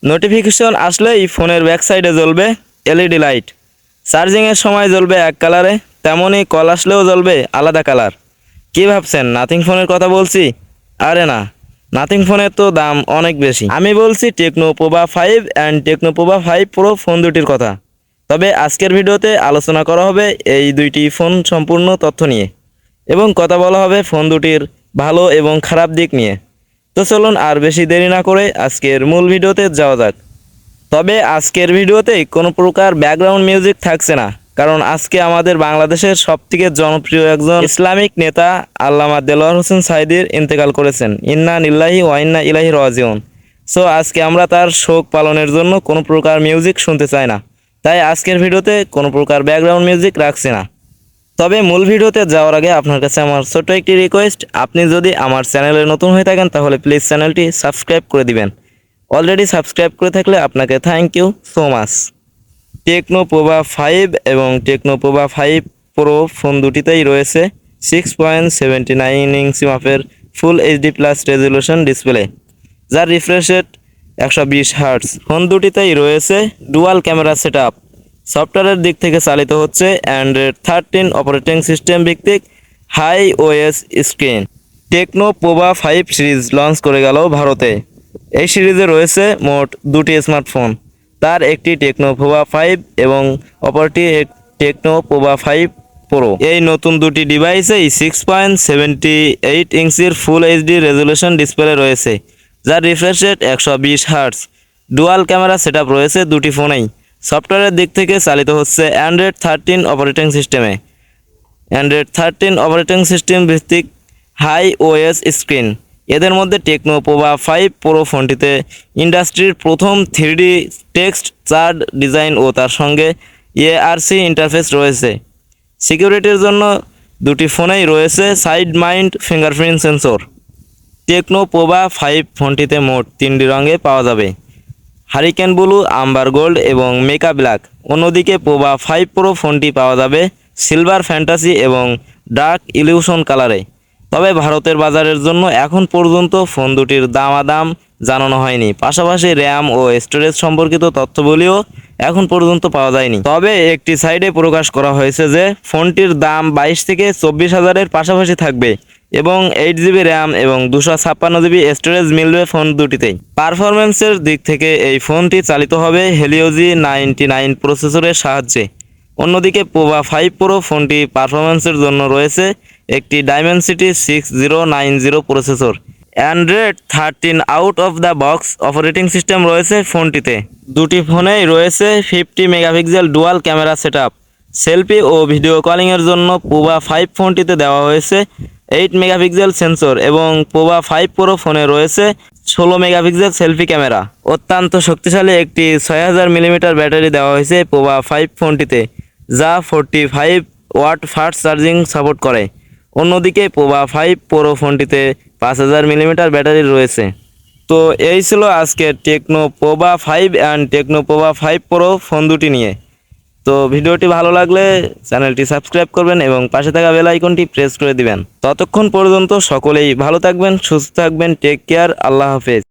Notification আসলেই ফোনের back সাইডে জ্বলবে এলইডি লাইট। চার্জিংয়ের সময় জ্বলবে এক কালারে, তেমনই কল আসলেও জ্বলবে আলাদা কালার। কী ভাবছেন নাথিং ফোনের কথা বলছি? আরে না, নাথিং ফোনের তো দাম অনেক বেশি। আমি বলছি techno Pova 5 and techno Pova 5 pro phone দুটির কথা। তবে আজকের ভিডিওতে আলোচনা করা হবে এই দুইটি ফোন সম্পূর্ণ তথ্য নিয়ে, এবং কথা বলা হবে ফোন দুটির ভালো এবং খারাপ দিক নিয়ে। তো চলুন আর বেশি দেরি না করে আজকের মূল ভিডিওতে যাওয়া যাক। তবে আজকের ভিডিওতে কোনো প্রকার ব্যাকগ্রাউন্ড মিউজিক থাকছে না, কারণ আজকে আমাদের বাংলাদেশের সবথেকে জনপ্রিয় একজন ইসলামিক নেতা আল্লামা দেলোয়ার হোসেন সাঈদীর ইন্তেকাল করেছেন। ইন্না লিল্লাহি ওয়া ইন্না ইলাইহি রাজিউন। সো আজকে আমরা তার শোক পালনের জন্য কোনো প্রকার মিউজিক শুনতে চাই না, তাই আজকের ভিডিওতে কোনো প্রকার ব্যাকগ্রাউন্ড মিউজিক রাখছি না। তবে মূল ভিডিওতে যাওয়ার আগে আপনার কাছে আমার ছোট্ট একটি রিকোয়েস্ট, আপনি যদি আমার চ্যানেলে নতুন হয়ে থাকেন তাহলে প্লিজ চ্যানেলটি সাবস্ক্রাইব করে দিবেন। অলরেডি সাবস্ক্রাইব করে থাকলে আপনাকে thank you so much. Tecno Pova 5 এবং টেকনো পোভা 5 প্রো ফোন দুটিতেই রয়েছে 6.79 ইঞ্চি মাপের full HD plus resolution display, যার রিফ্রেশ রেট 120 হার্টজ। ফোন দুটিতেই রয়েছে ডুয়াল ক্যামেরা সেটআপ। সফটওয়্যারের দিক থেকে চালিত হচ্ছে অ্যান্ড্রয়েড 13 অপারেটিং সিস্টেম ভিত্তিক Hi OS screen. Tecno Pova 5 series launch করে গেল ভারতে। এই সিরিজে রয়েছে মোট দুটি স্মার্টফোন, তার একটি টেকনো পোভা 5 এবং অপরটি টেকনো পোভা 5 প্রো। এই নতুন দুটি ডিভাইসেই 6.78 ইঞ্চির ফুল এইচডি রেজলিউশন ডিসপ্লে রয়েছে, যার refresh rate 120 hertz. Dual camera setup রয়েছে দুটি ফোনেই। সফটওয়্যারের দিক থেকে চালিত হচ্ছে অ্যান্ড্রয়েড 13 অপারেটিং সিস্টেমে। অ্যান্ড্রয়েড 13 অপারেটিং সিস্টেম ভিত্তিক হাই ওএস স্ক্রিন। এদের মধ্যে টেকনো পোভা 5 প্রো ফোনটিতে ইন্ডাস্ট্রির প্রথম 3D টেক্সট চার্ট ডিজাইন ও তার সঙ্গে এআরসি ইন্টারফেস রয়েছে। সিকিউরিটির জন্য দুটি ফোনেই রয়েছে side Mount fingerprint sensor. Techno Pova 5 ফোনটিতে মোট 3টি রঙে পাওয়া যাবে, হারিকেন ব্লু, আম্বার গোল্ড এবং মেকা ব্ল্যাক। অন্যদিকে পোভা 5 প্রো ফোনটি পাওয়া যাবে সিলভার ফ্যান্টাসি এবং ডার্ক ইলিউশন কালারে। তবে ভারতের বাজারের জন্য এখন পর্যন্ত ফোন দুটির দামাদাম জানানো হয়নি, পাশাপাশি র্যাম ও স্টোরেজ সম্পর্কিত তথ্যবলিও এখন পর্যন্ত পাওয়া যায়নি। তবে একটি সাইডে প্রকাশ করা হয়েছে যে ফোনটির দাম 22 থেকে 24 হাজারের পাশাপাশি থাকবে এবং 8GB র্যাম এবং 256GB স্টোরেজ মিলবে ফোন দুটিতেই। পারফরমেন্সের দিক থেকে এই ফোনটি চালিত হবে হেলিওজি 99 প্রসেসরের সাহায্যে। অন্যদিকে পোভা 5 প্রো ফোনটি পারফরমেন্সের জন্য রয়েছে একটি Dimensity 6090 processor. Android 13 out of the box operating system রয়েছে ফোনটিতে। দুটি ফোনেই রয়েছে 50 megapixel dual camera setup. Selfie ও ভিডিও কলিংয়ের জন্য পোভা 5 ফোনটিতে দেওয়া হয়েছে 8 মেগাপিক্সেল সেন্সর এবং পোভা 5 প্রো ফোনে রয়েছে 16 মেগাপিক্সেল সেলফি ক্যামেরা। অত্যন্ত শক্তিশালী একটি 6000 মিলিমিটার ব্যাটারি দেওয়া হয়েছে পোভা 5 ফোনটিতে, যা 45 ওয়াট ফাস্ট চার্জিং সাপোর্ট করে। অন্যদিকে পোভা 5 প্রো ফোনটিতে 5000 মিলিমিটার ব্যাটারি রয়েছে। তো এই ছিল আজকে techno Pova 5 and techno Pova 5 pro phone দুটি নিয়ে। তো ভিডিওটি ভালো লাগলে চ্যানেলটি সাবস্ক্রাইব করবেন এবং পাশে থাকা বেল আইকনটি প্রেস করে দিবেন। ততক্ষণ পর্যন্ত সকলেই ভালো থাকবেন, সুস্থ থাকবেন। টেক কেয়ার, আল্লাহ হাফেজ।